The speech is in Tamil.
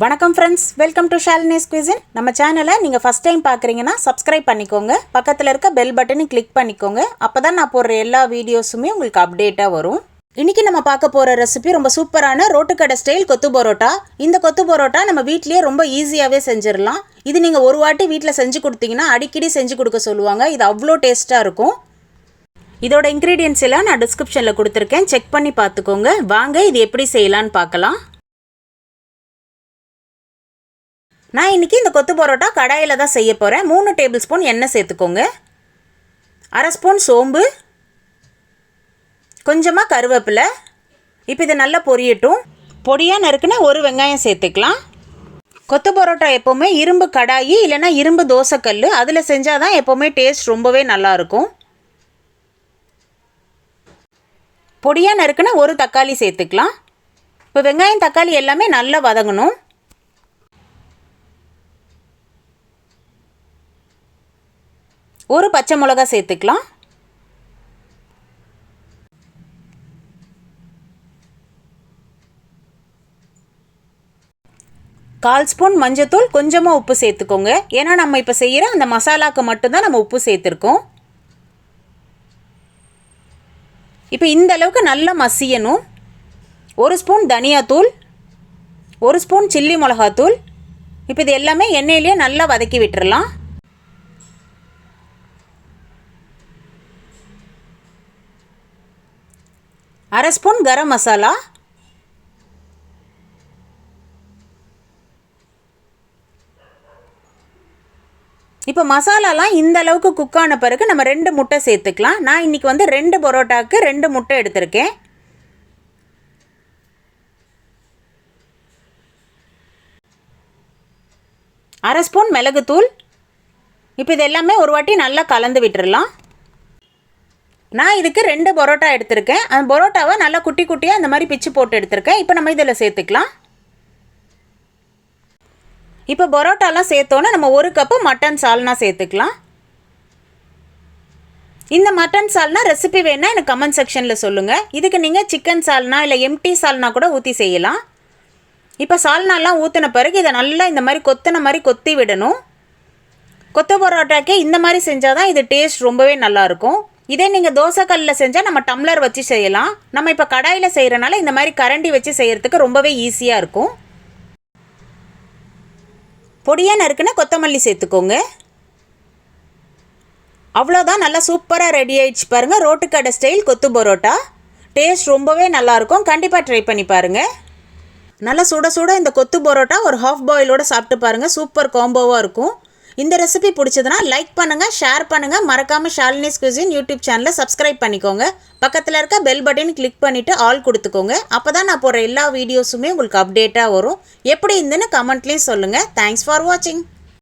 வணக்கம் ஃப்ரெண்ட்ஸ், வெல்கம் டு ஷாலினிஸ் குயிசின். நம்ம சேனலை நீங்கள் ஃபஸ்ட் டைம் பார்க்குறீங்கன்னா சப்ஸ்கிரைப் பண்ணிக்கோங்க. பக்கத்தில் இருக்க பெல் பட்டனை கிளிக் பண்ணிக்கோங்க. அப்போ தான் நான் போடுற எல்லா வீடியோஸுமே உங்களுக்கு அப்டேட்டாக வரும். இன்றைக்கி நம்ம பார்க்க போகிற ரெசிபி ரொம்ப சூப்பரான ரோட்டுக்கடை ஸ்டைல் கொத்து பரோட்டா. இந்த கொத்து பரோட்டா நம்ம வீட்லேயே ரொம்ப ஈஸியாகவே செஞ்சிடலாம். இது நீங்கள் ஒரு வாட்டி வீட்டில் செஞ்சு கொடுத்தீங்கன்னா அடிக்கடி செஞ்சு கொடுக்க சொல்லுவாங்க. இது அவ்வளோ டேஸ்ட்டாக இருக்கும். இதோட இன்க்ரீடியன்ஸ் எல்லாம் நான் டிஸ்கிரிப்ஷனில் கொடுத்துருக்கேன், செக் பண்ணி பார்த்துக்கோங்க. வாங்க இது எப்படி செய்யலான்னு பார்க்கலாம். நான் இன்றைக்கி இந்த கொத்து பரோட்டா கடாயில் தான் செய்ய போகிறேன். 3 டேபிள் ஸ்பூன் எண்ணெய் சேர்த்துக்கோங்க. 1/2 ஸ்பூன் சோம்பு, கொஞ்சமாக கருவேப்பிலை. இப்போ இது நல்லா பொரியட்டும். பொடியாக நறுக்குன ஒரு வெங்காயம் சேர்த்துக்கலாம். கொத்து பரோட்டா எப்போவுமே இரும்பு கடாயி இல்லைனா இரும்பு தோசைக்கல் அதில் செஞ்சால் தான் எப்போவுமே டேஸ்ட் ரொம்பவே நல்லாயிருக்கும். பொடியாக நறுக்குன ஒரு தக்காளி சேர்த்துக்கலாம். இப்போ வெங்காயம் தக்காளி எல்லாமே நல்லா வதங்கணும். ஒரு பச்சை மிளகா சேர்த்துக்கலாம். கால் ஸ்பூன் மஞ்சத்தூள், கொஞ்சமாக உப்பு சேர்த்துக்கோங்க. ஏன்னா நம்ம இப்போ செய்கிற அந்த மசாலாவுக்கு மட்டும்தான் நம்ம உப்பு சேர்த்துருக்கோம். இப்போ இந்த அளவுக்கு நல்லா மசியணும். 1 ஸ்பூன் தனியாத்தூள், 1 ஸ்பூன் சில்லி மிளகாத்தூள். இப்போ இது எல்லாமே எண்ணெயிலேயே நல்லா வதக்கி விட்டுறலாம். 1/2 ஸ்பூன் கரம் மசாலா, இப்போ மசாலாலாம் இந்த அளவுக்கு குக் ஆன பிறகு நம்ம 2 முட்டை சேர்த்துக்கலாம். நான் இன்றைக்கி 2 பரோட்டாவுக்கு 2 முட்டை எடுத்திருக்கேன். அரை ஸ்பூன் மிளகுத்தூள். இப்போ இது எல்லாமே ஒரு வாட்டி நல்லா கலந்து விட்டுறலாம். நான் இதுக்கு 2 பரோட்டா எடுத்திருக்கேன். அந்த பரோட்டாவை நல்லா குட்டி குட்டியாக இந்த மாதிரி பிச்சு போட்டு எடுத்திருக்கேன். இப்போ நம்ம இதில் சேர்த்துக்கலாம். இப்போ பரோட்டாலாம் சேர்த்தோன்னா நம்ம 1 கப்பு மட்டன் சால்னா சேர்த்துக்கலாம். இந்த மட்டன் சால்னா ரெசிபி வேணால் எனக்கு கமெண்ட் செக்ஷனில் சொல்லுங்கள். இதுக்கு நீங்கள் சிக்கன் சால்னா இல்லை எம்டி சால்னா கூட ஊற்றி செய்யலாம். இப்போ சால்னாலாம் ஊற்றின பிறகு இதை நல்லா இந்த மாதிரி கொத்தின மாதிரி கொத்தி விடணும். கொத்து பரோட்டாக்கே இந்த மாதிரி செஞ்சால் தான் இது டேஸ்ட் ரொம்பவே நல்லாயிருக்கும். இதே நீங்கள் தோசைக்கல்லில் செஞ்சால் நம்ம டம்ளர் வச்சு செய்யலாம். நம்ம இப்போ கடாயில் செய்கிறனால இந்த மாதிரி கரண்டி வச்சு செய்கிறதுக்கு ரொம்பவே ஈஸியாக இருக்கும். பொடியாக நறுக்குன கொத்தமல்லி சேர்த்துக்கோங்க. அவ்வளோதான், நல்லா சூப்பராக ரெடி ஆயிடுச்சு பாருங்கள். ரோட்டுக்கடை ஸ்டைல் கொத்து பரோட்டா டேஸ்ட் ரொம்பவே நல்லாயிருக்கும். கண்டிப்பாக ட்ரை பண்ணி பாருங்கள். நல்லா சுட சுட இந்த கொத்து பரோட்டா ஒரு ஹாஃப் பாயிலோடு சாப்பிட்டு பாருங்கள். சூப்பர் காம்போவாக இருக்கும். இந்த ரெசிபி பிடிச்சதுன்னா லைக் பண்ணுங்கள், ஷேர் பண்ணுங்கள். மறக்காமல் ஷாலினிஸ் குயிசின் யூடியூப் சேனலை சப்ஸ்கிரைப் பண்ணிக்கோங்க. பக்கத்தில் இருக்க பெல் பட்டன் கிளிக் பண்ணிவிட்டு ஆல் கொடுத்துக்கோங்க. அப்போ தான் நான் போடுற எல்லா வீடியோஸுமே உங்களுக்கு அப்டேட்டாக வரும். எப்படி இருந்துன்னு கமெண்ட்லேயும் சொல்லுங்கள். தேங்க்ஸ் ஃபார் வாட்சிங்.